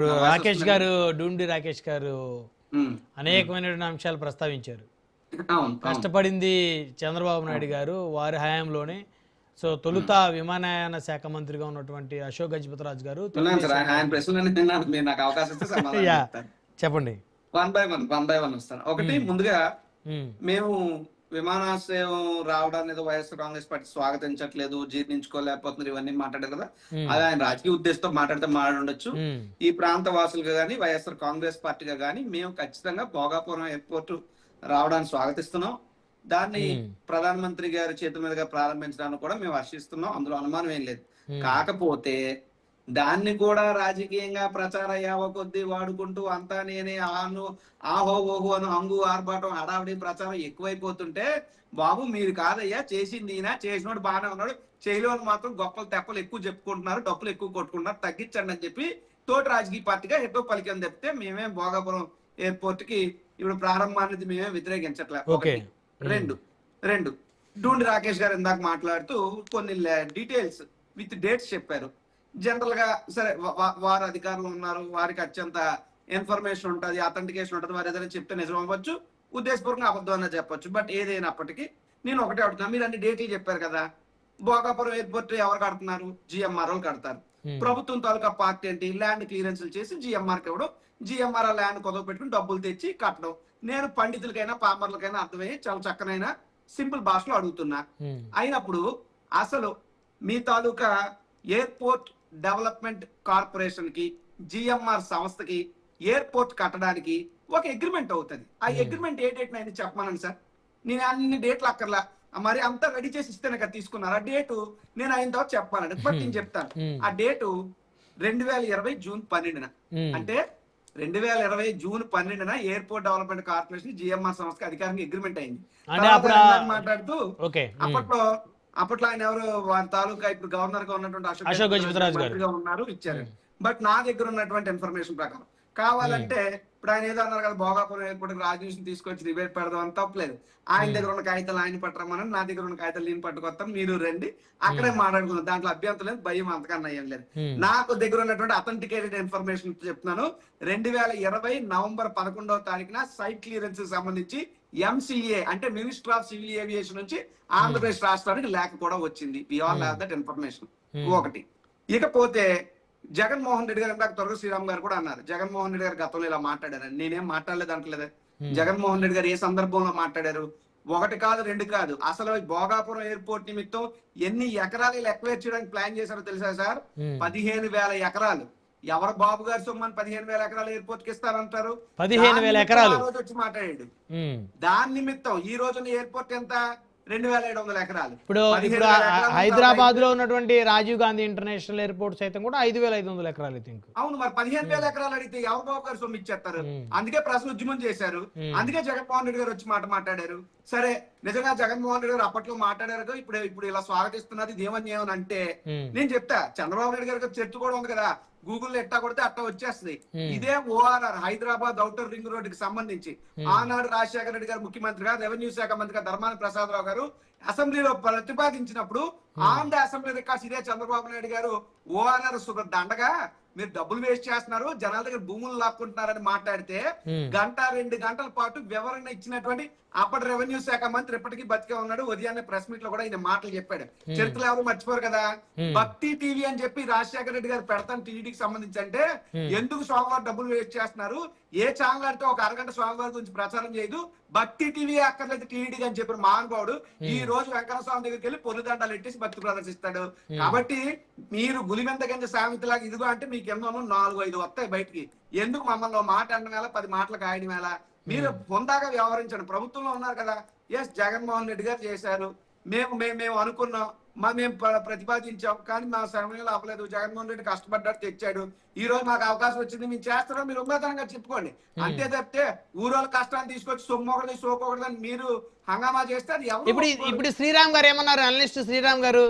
ఇప్పుడు నా వాయిస్ రాకేష్ వస్తుందండి? గారు డూండి రాకేష్ గారు ఉమ్, అనేకమైనటువంటి అంశాలు ప్రస్తావించారు. అవును. కష్టపడింది చంద్రబాబు నాయుడు గారు వారి హయాంలోనే. సో తొలుత విమానయాన శాఖ మంత్రిగా ఉన్నటువంటి అశోక్ గజపతిరాజు గారు విన్నాను సార్. తెలుగుదేశం ఆయన పార్టీ. ప్రశ్నలన్నీ విన్నాను. మీరు నాకు అవకాశం ఇస్తే సమాధానం యా చెప్తాను. చెప్పండి. వన్ బై వన్ వస్తాను. ఒకటి, ముందుగా ఉమ్, మేము విమానాశ్రయం రావడాన్ని ఏదో వైఎస్ఆర్ కాంగ్రెస్ పార్టీ స్వాగతించట్లేదు, జీర్ణించుకోలేకపోతున్నారు, ఇవన్నీ మాట్లాడారు కదా. అది ఆయన రాజకీయ ఉద్దేశంతో మాట్లాడితే మాట్లాడొచ్చు. ఉమ్, ఈ ప్రాంత వాసులుగా కానీ వైఎస్ఆర్ కాంగ్రెస్ పార్టీగా కానీ మేము ఖచ్చితంగా భోగాపురం ఎయిర్పోర్ట్ రావడానికి స్వాగతిస్తున్నాం. దాన్ని ప్రధానమంత్రి గారి చేతుల మీదుగా ప్రారంభించడానికి కూడా మేము హర్షిస్తున్నాం. అందులో అనుమానం ఏం లేదు. కాకపోతే దాన్ని కూడా రాజకీయంగా ప్రచార యావ కొద్దీ వాడుకుంటూ అంతా నేనే ఆహో ఓహో అని హంగు ఆర్భాటం హడావిడి ప్రచారం ఎక్కువైపోతుంటే, బాబు మీరు కాదయ్యా చేసింది ఈయన, చేసినోడు బాగానే ఉన్నాడు, చేయలేని మాత్రం గొప్పలు తెప్పలు ఎక్కువ చెప్పుకుంటున్నారు, డబ్బులు ఎక్కువ కొట్టుకుంటున్నారు, తగ్గించండి అని చెప్పి తోటి రాజకీయ పార్టీగా ఎటో పలికని చెప్తే మేమే భోగాపురం ఎయిర్పోర్ట్ కి ఇప్పుడు ప్రారంభాన్ని మేమే వ్యతిరేకించట్లే. ఓకే. రెండు రెండు డూండి రాకేష్ గారు ఇందాక మాట్లాడుతూ కొన్ని డీటెయిల్స్ విత్ డేట్స్ చెప్పారు. జనరల్ గా సరే, వారు అధికారులు ఉన్నారు, వారికి అత్యంత ఇన్ఫర్మేషన్ ఉంటుంది, అథెంటికేషన్ ఉంటుంది, వారు ఏదైనా చెప్తే నిజం అవ్వచ్చు, ఉద్దేశపూర్వకంగా అబద్ధం అన్న చెప్పొచ్చు. బట్ ఏదైనప్పటికీ నేను ఒకటే అడుగుతున్నా, మీరు అన్ని డేట్లు చెప్పారు కదా, భోగాపురం ఎయిర్పోర్ట్ ఎవరు కడుతున్నారు? జిఎంఆర్ వాళ్ళు కడతారు. ప్రభుత్వం తాలూకా పార్టీ ఏంటి? ల్యాండ్ క్లియరెన్స్ చేసి జిఎంఆర్ కి ఇవ్వడం, జిఎంఆర్ ల్యాండ్ కొదవ పెట్టుకుని డబ్బులు తెచ్చి కట్టడం. నేను పండితులకైనా పామర్లకైనా అర్థమయ్యే చాలా చక్కనైన సింపుల్ భాషలో అడుగుతున్నా. అయినప్పుడు అసలు మీ తాలూకా ఎయిర్పోర్ట్ డెవలప్మెంట్ కార్పొరేషన్ కి జిఎంఆర్ సంస్థకి ఎయిర్పోర్ట్ కట్టడానికి ఒక అగ్రిమెంట్ అవుతుంది. ఆ అగ్రిమెంట్ ఏ డేట్ నేను చెప్పమనండి సార్. నేను అన్ని డేట్లు అక్కర్లా, మరి అంతా రెడీ చేసి ఇస్తేనే కదా తీసుకున్నారు. ఆ డేటు నేను అయిన తర్వాత చెప్పాలండి. బట్ నేను చెప్తాను. ఆ డేటు 2020 జూన్ 12న, అంటే 2020 జూన్ 12న ఎయిర్పోర్ట్ డెవలప్మెంట్ కార్పొరేషన్ జిఎంఆర్ సంస్థకి అధికారికంగా అగ్రిమెంట్ అయింది. మాట్లాడుతూ అప్పట్లో ఆయన ఎవరు, వారి తాలూకా ఇప్పుడు గవర్నర్ గా ఉన్నటువంటి అశోక్ గజపతిరాజు గారు ఉన్నారు, ఇచ్చారు. బట్ నా దగ్గర ఉన్నటువంటి ఇన్ఫర్మేషన్ ప్రకారం కావాలంటే ఇప్పుడు ఆయన ఏదో అన్నారు కదా, భోగాపురం ఎయిర్పోర్ట్ రాజకీయం తీసుకొచ్చి రిబేట్ పెడదాం అని తప్పలేదు. ఆయన దగ్గర ఉన్న కాగితాలు ఆయన పట్టరమని, నా దగ్గర ఉన్న కాగితాలు నేను పట్టుకొస్తాం, మీరు రండి అక్కడే మాట్లాడుకుందాం, దాంట్లో అభ్యంతరం లేదు, భయం అంతకన్నా ఏం లేదు. నాకు దగ్గర ఉన్నటువంటి అథెంటికేటెడ్ ఇన్ఫర్మేషన్ చెప్తున్నాను. 2020 నవంబర్ 11వ తారీఖున సైట్ క్లియరెన్స్ సంబంధించి ఎంసీఏ అంటే మినిస్టర్ ఆఫ్ సివిల్ ఏవియేషన్ నుంచి ఆంధ్రప్రదేశ్ రాష్ట్రానికి లేఖ కూడా వచ్చింది. We all have that information. ఒకటి. ఇకపోతే జగన్మోహన్ రెడ్డి గారు, ఇందాక త్వరగా శ్రీరామ్ గారు కూడా అన్నారు, జగన్మోహన్ రెడ్డి గారు గతంలో ఇలా మాట్లాడారని. నేనేం మాట్లాడలేదు అంటలేదు. జగన్మోహన్ రెడ్డి గారు ఏ సందర్భంలో మాట్లాడారు? ఒకటి కాదు, రెండు కాదు, అసలు భోగాపురం ఎయిర్పోర్ట్ నిమిత్తం ఎన్ని ఎకరాలు ఎక్వైర్ చేయడానికి ప్లాన్ చేశారో తెలుసా సార్? 15,000 ఎకరాలు. ఎవరు బాబు గారి సొమ్మని 15,000 ఎకరాలు ఎయిర్పోర్ట్ కి ఇస్తారంటారు? 15,000 ఎకరాలు వచ్చి మాట్లాడాడు. దాని నిమిత్తం ఈ రోజున ఎయిర్పోర్ట్ ఎంత? 2,700 ఎకరాలు. ఇప్పుడు హైదరాబాద్ లో ఉన్నటువంటి రాజీవ్ గాంధీ ఇంటర్నేషనల్ ఎయిర్పోర్ట్ సైతం కూడా 5,500 ఎకరాలు. అవును, మరి 15,000 ఎకరాలు అడిగితే ఎవరు బాబు గారు సొమ్ము ఇచ్చేస్తారు? అందుకే ప్రజలు ఉద్యమం చేశారు, అందుకే జగన్మోహన్ రెడ్డి గారు వచ్చి మాట్లాడారు. సరే, నిజంగా జగన్మోహన్ రెడ్డి గారు అప్పట్లో మాట్లాడారు, ఇప్పుడు ఇలా స్వాగతిస్తున్నది దేవన్యం అంటే నేను చెప్తా. చంద్రబాబు నాయుడు గారికి చర్చ కూడా ఉంది కదా, గూగుల్ ఎట్టా కొడితే అట్టా వచ్చేస్తుంది. ఇదే ORR Hyderabad outer ring road కి సంబంధించి ఆనాడు రాజశేఖర రెడ్డి గారు ముఖ్యమంత్రిగా, రెవెన్యూ శాఖ మంత్రిగా ధర్మాన ప్రసాదరావు గారు అసెంబ్లీలో ప్రతిపాదించినప్పుడు ఆన్ ద అసెంబ్లీ రికార్డ్స్ ఇదే చంద్రబాబు నాయుడు గారు ఓఆర్ఆర్ దండగా మీరు డబ్బులు వేస్ట్ చేస్తున్నారు, జనాల దగ్గర భూములు లాక్కుంటున్నారని మాట్లాడితే 1-2 గంటల పాటు వివరణ ఇచ్చినటువంటి అప్పటి రెవెన్యూ శాఖ మంత్రి ఇప్పటికీ బతికే ఉన్నాడు. ఉదయాన్నే ప్రెస్ మీట్ లో కూడా ఈయన మాటలు చెప్పాడు. చరిత్రలో ఎవరు మర్చిపోరు కదా. భక్తి టీవీ అని చెప్పి రాజశేఖర రెడ్డి గారు పెడతాను టీడీకి సంబంధించి అంటే, ఎందుకు స్వామివారి డబ్బులు వేస్ట్ చేస్తున్నారు, ఏ ఛానల్ అంటే ఒక అరగంట స్వామివారి గురించి ప్రచారం చేయదు, భక్తి టీవీ అక్కర్లేదు టీడీకి అని చెప్పిన మహానుభావుడు ఈ రోజు వెంకన్న స్వామి దగ్గరికి వెళ్ళి పొలిదండాలు ఎట్టేసి భక్తి ప్రదర్శిస్తాడు. కాబట్టి మీరు గులిమెంత గంజ సామెతలాగా ఇదిగో అంటే మీకు ఎన్నో 4-5 వస్తాయి బయటికి. ఎందుకు మమ్మల్ని మాట అనడం వేళ 10 మాటలకు ఆయడం వేళ? మీరు పొందాగా వ్యవహరించండి. ప్రభుత్వంలో ఉన్నారు కదా. ఎస్, జగన్మోహన్ రెడ్డి గారు చేశారు, మేము అనుకున్నాం, మేము ప్రతిపాదించాం, కానీ మా సమయంలో ఆపలేదు. జగన్మోహన్ రెడ్డి కష్టపడ్డాడు, తెచ్చాడు. ఈ రోజు మాకు అవకాశం వచ్చింది, మేము చేస్తున్నాం, మీరు ఉన్నతంగా చెప్పుకోండి. అంతే తప్పితే ఊరోళ్ళ కష్టాన్ని తీసుకొచ్చి సొమ్మొకటి సోకొకటి మీరు హంగామా చేస్తే అది ఎవరు? ఇప్పుడు శ్రీరామ్ గారు ఏమన్నారు? అనలిస్ట్ శ్రీరామ్ గారు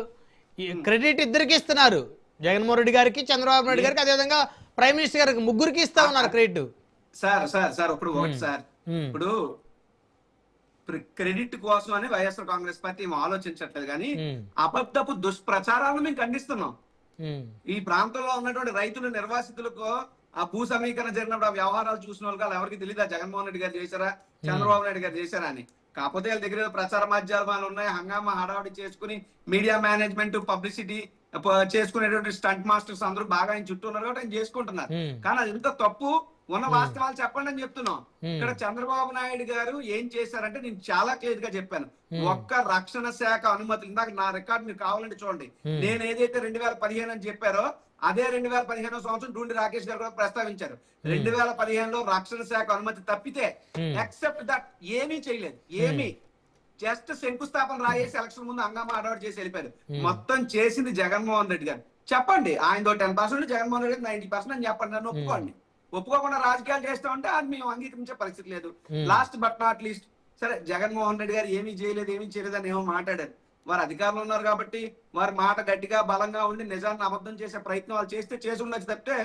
క్రెడిట్ ఇద్దరికి ఇస్తున్నారు, జగన్మోహన్ రెడ్డి గారికి, చంద్రబాబు నాయుడు గారికి, అదేవిధంగా ప్రైమ్ మినిస్టర్ గారికి, ముగ్గురికి ఇస్తా ఉన్నారు క్రెడిట్. సార్ ఇప్పుడు ఒకటి సార్, ఇప్పుడు క్రెడిట్ కోసం అని వైఎస్ఆర్ కాంగ్రెస్ పార్టీ ఆలోచించట్లేదు, కానీ అబద్ధపు దుష్ప్రచారాలను మేము ఖండిస్తున్నాం. ఈ ప్రాంతంలో ఉన్నటువంటి రైతులు, నిర్వాసితులకు ఆ భూ సమీకరణ జరిగినప్పుడు ఆ వ్యవహారాలు చూసిన వాళ్ళు ఎవరికి తెలియదా జగన్మోహన్ రెడ్డి గారు చేశారా చంద్రబాబు నాయుడు గారు చేశారా అని. కాకపోతే వాళ్ళ దగ్గర ప్రచార మాధ్యమాలు ఉన్నాయి, హంగామా హడావిడి చేసుకుని మీడియా మేనేజ్మెంట్ పబ్లిసిటీ చేసుకునేటువంటి స్టంట్ మాస్టర్స్ అందరూ బాగా ఆయన చుట్టూ ఉన్నారు కాబట్టి ఆయన చేసుకుంటున్నారు. కానీ అది ఎంత తప్పు, ఉన్న వాస్తవాలు చెప్పండి అని చెప్తున్నాం. ఇక్కడ చంద్రబాబు నాయుడు గారు ఏం చేశారంటే నేను చాలా క్లియర్ గా చెప్పాను. ఒక్క రక్షణ శాఖ అనుమతులు, ఇందాక నా రికార్డు మీరు కావాలంటే చూడండి, నేను ఏదైతే 2015 అని చెప్పారో అదే 2015 సంవత్సరం డూండి రాకేష్ గారు కూడా ప్రస్తావించారు. 2015లో రక్షణ శాఖ అనుమతి తప్పితే ఎక్సెప్ట్ దట్ ఏమీ చేయలేదు. ఏమీ జస్ట్ శంకుస్థాపన రాయేసి ఎలక్షన్ ముందు హంగామా అడవాడు చేసి వెళ్ళిపోయారు. మొత్తం చేసింది జగన్మోహన్ రెడ్డి గారు. చెప్పండి ఆయనతో 10%, జగన్మోహన్ రెడ్డి 90% అని చెప్పండి, నన్ను ఒప్పుకోండి. ఒప్పుకోకుండా రాజకీయాలు చేస్తామంటే అది మేము అంగీకరించే పరిస్థితి లేదు. లాస్ట్ బట్ నాట్ లీస్ట్, సరే జగన్మోహన్ రెడ్డి గారు ఏమీ చేయలేదు అని ఏమో మాట్లాడారు. వారు అధికారంలో ఉన్నారు కాబట్టి వారి మాట గట్టిగా బలంగా ఉండి నిజాన్ని అబద్ధం చేసే ప్రయత్నం వాళ్ళు చేసి ఉండొచ్చు తప్పితే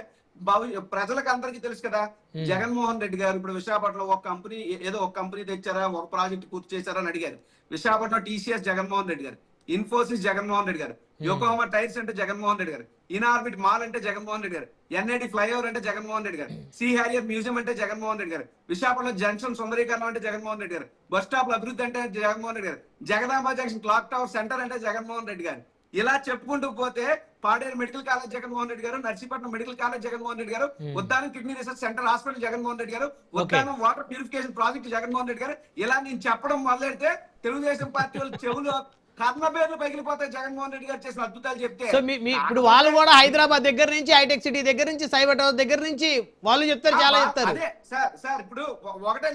ప్రజలకు అందరికీ తెలుసు కదా. జగన్మోహన్ రెడ్డి గారు ఇప్పుడు విశాఖపట్నంలో ఒక కంపెనీ తెచ్చారా, ఒక ప్రాజెక్ట్ పూర్తి చేశారా అని అడిగారు. విశాఖపట్నం టీసీఎస్ జగన్మోహన్ రెడ్డి గారు, ఇన్ఫోసిస్ జగన్మోహన్ రెడ్డి గారు, యోకోహామా టైర్స్ అంటే జగన్మోహన్ రెడ్డి గారు, ఇన్ఆర్బిట్ మాల్ అంటే జగన్మోహన్ రెడ్డి గారు, ఎన్ఐడి ఫ్లైఓవర్ అంటే జగన్మోహన్ రెడ్డి గారు, సి హ్యారియర్ మ్యూజియం అంటే జగన్మోహన్ రెడ్డి గారు, విశాఖపట్నం జంక్షన్ సుందరీకరణ అంటే జగన్మోహన్ రెడ్డి గారు, బస్ స్టాప్ అభివృద్ధి అంటే Jaganmohan Reddy garu, Jagadamba junction clock tower centre అంటే జగన్మోహన్ రెడ్డి గారు. ఇలా చెప్పుకుంటూ పోతే Paderu medical college Jaganmohan Reddy garu, Narsipatnam medical college Jaganmohan Reddy garu, Uddanam kidney research centre hospital Jaganmohan Reddy garu, Uddanam water purification project Jaganmohan Reddy garu. ఇలా నేను చెప్పడం మొదలెడితే తెలుగుదేశం పార్టీ వాళ్ళు చెవులు కర్మ పేర్లు పగిలిపోతాయి. జగన్మోహన్ రెడ్డి గారు చేసిన అద్భుతాలు చెప్తే సో ఇప్పుడు వాళ్ళు కూడా హైదరాబాద్ దగ్గర నుంచి, హైటెక్ సిటీ దగ్గర నుంచి, సైబర్ టవర్ దగ్గర నుంచి వాళ్ళు చెప్తారు, చాలా చెప్తారు. అదే సార్ ఇప్పుడు ఒకటే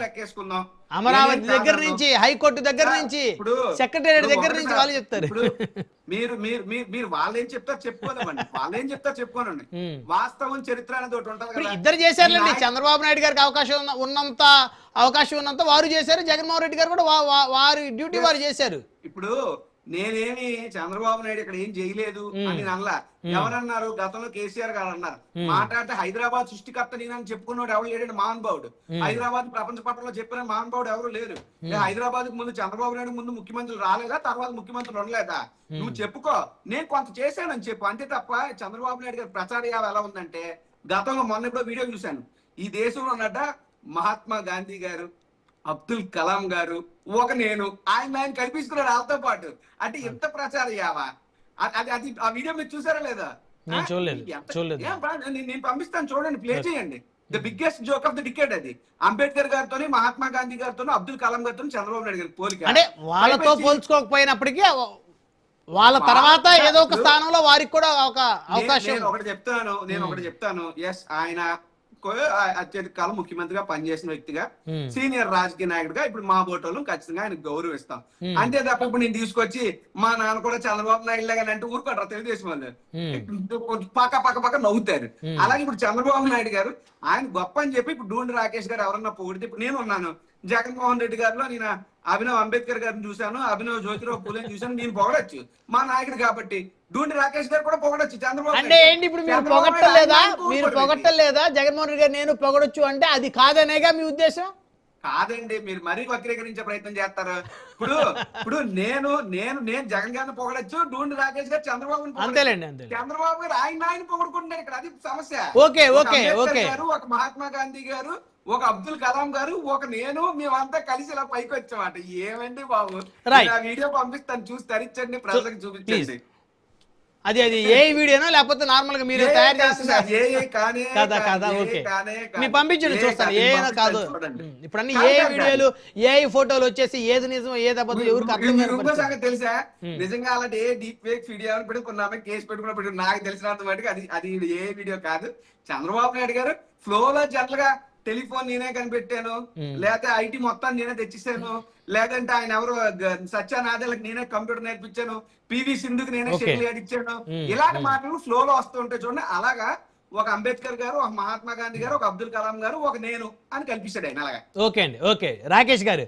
లెక్కేసుకుందాం. అమరావతి దగ్గర నుంచి, హైకోర్టు దగ్గర నుంచి, సెక్రటేరియట్ దగ్గర నుంచి వాళ్ళు చెప్తారు. మీరు వాళ్ళేం చెప్తారు చెప్పుకోనండి. వాస్తవం చరిత్ర అనేది ఒకటి ఉంటుంది కదా. ఇద్దరు చేశారులేండి. చంద్రబాబు నాయుడు గారికి అవకాశం ఉన్నంత వారు చేశారు, జగన్మోహన్ రెడ్డి గారు కూడా వారి డ్యూటీ వారు చేశారు. ఇప్పుడు నేనేమి చంద్రబాబు నాయుడు ఇక్కడ ఏం చేయలేదు అని అనలా. ఎవరన్నారు? గతంలో కేసీఆర్ గారు అన్నారు. మాట్లాడితే హైదరాబాద్ సృష్టికర్త నేనని చెప్పుకున్నాడు ఎవరు లేడు, మహానుభావుడు. హైదరాబాద్ ప్రపంచ పట్టణంలో చెప్పిన మహానుభావుడు ఎవరు లేరు. హైదరాబాద్ ముందు చంద్రబాబు నాయుడు ముందు ముఖ్యమంత్రులు రాలేదా, తర్వాత ముఖ్యమంత్రులు ఉండలేదా? నువ్వు చెప్పుకో, నేను కొంత చేశానని చెప్పు, అంతే తప్ప చంద్రబాబు నాయుడు గారి ప్రచార యావ ఎలా ఉందంటే, గతంలో మొన్న ఇప్పుడు వీడియో చూశాను. ఈ దేశంలో ఉన్నట్ట మహాత్మా గాంధీ గారు, అబ్దుల్ కలాం గారు, నేను ఆయన కల్పిస్తున్నాడు వాళ్ళతో పాటు. అంటే ఎంత ప్రచారం యావా అది ఆ వీడియో మీరు చూసారా లేదా? నేను పంపిస్తాను, చూడండి, ప్లే చేయండి. The biggest joke of the decade అది. అంబేద్కర్ గారితో, మహాత్మా గాంధీ గారితో, అబ్దుల్ కలాం గారితో చంద్రబాబు నాయుడు గారి పోలిక. అంటే వాళ్ళతో పోల్చుకోకపోయినత్యధిక వాళ్ళ తర్వాత ఏదో ఒక స్థానంలో వారికి కూడా ఒక అవకాశం. నేను ఒకటి చెప్తాను. ఎస్, ఆయన అత్యధిక కాలం ముఖ్యమంత్రిగా పనిచేసిన వ్యక్తిగా, సీనియర్ రాజకీయ నాయకుడిగా ఇప్పుడు మా బోటోళ్ళు ఖచ్చితంగా ఆయన గౌరవిస్తాం. అంతే తప్ప ఇప్పుడు నేను తీసుకొచ్చి మా నాన్న కూడా చంద్రబాబు నాయుడు లాగా అంటే ఊరుకుంటారు తెలుగుదేశం వాళ్ళు, పక్క నవ్వుతారు. అలాగే ఇప్పుడు చంద్రబాబు నాయుడు గారు ఆయన గొప్ప అని చెప్పి ఇప్పుడు డూండి రాకేష్ గారు ఎవరన్నా పొగిడితే, ఇప్పుడు నేను ఉన్నాను జగన్మోహన్ రెడ్డి గారిలో నేను అభినవ్ అంబేద్కర్ గారిని చూశాను, అభినవ్ జ్యోతిరావు పూలేని చూశాను, నేను పొగడొచ్చు మా నాయకుడు కాబట్టి. డూండి రాకేష్ గారు కూడా పొగడొచ్చు చంద్రబాబు. అంటే ఏంటి ఇప్పుడు మీరు పొగట్టలేదా జగన్మోహన్ రెడ్డి గారు నేను పొగడొచ్చు అంటే? అది కాదనేగా మీ ఉద్దేశం? కాదండి, మీరు మరీ వక్రీకరించే ప్రయత్నం చేస్తారు. ఇప్పుడు నేను జగన్ గారిని పొగడొచ్చు, డూండి రాకేష్ గారు చంద్రబాబు చంద్రబాబు గారు ఆయన పొగడుకుంటున్నారు. ఇక్కడ అది సమస్య. ఒక మహాత్మా గాంధీ గారు, ఒక అబ్దుల్ కలాం గారు, నేను, మేమంతా కలిసి ఇలా పైకి వచ్చామాట. ఏమండి బాబు, వీడియో పంపిస్తాను, చూసి తరించండి, ప్రజలకు చూపించండి. అది ఏ వీడియోనో లేకపోతే నార్మల్ గా మీరు తయారు చేస్తున్నారు కదా? ఓకే, మీరు పంపించండి, చూస్తాను. ఏమైనా కాదు, ఇప్పుడు అన్ని ఏ వీడియోలు, ఏ ఫోటోలు వచ్చేసి ఏది నిజం ఏది అబద్ధం ఎవరికి అర్థం తెలుసా? నిజంగా అలాంటి ఏ డీప్ ఫేక్ వీడియో పెట్టుకున్నా కేసు పెట్టుకున్నప్పుడు నాకు తెలిసినంత మటుకు అది ఏ వీడియో కాదు. చంద్రబాబు నాయుడు గారు ఫ్లోలో జనరల్ గా టెలిఫోన్ నేనే కనిపెట్టాను, లేకపోతే ఐటీ మొత్తం నేనే తెచ్చిస్తాను, లేదంటే ఆయన ఎవరు సత్యానాథేలకు నేనే కంప్యూటర్ నేర్పించాను, పివి సింధుకి నేనే షెడ్యూల్ ఇచ్చాను, ఇలాంటి మాటలు ఫ్లోలో వస్తూ ఉంటాయి చూడండి. అలాగా ఒక అంబేద్కర్ గారు, ఒక మహాత్మా గాంధీ గారు, ఒక అబ్దుల్ కలాం గారు, నేను అని కల్పిస్తాడు ఆయన. అలాగా. ఓకే అండి, ఓకే రాకేష్ గారు.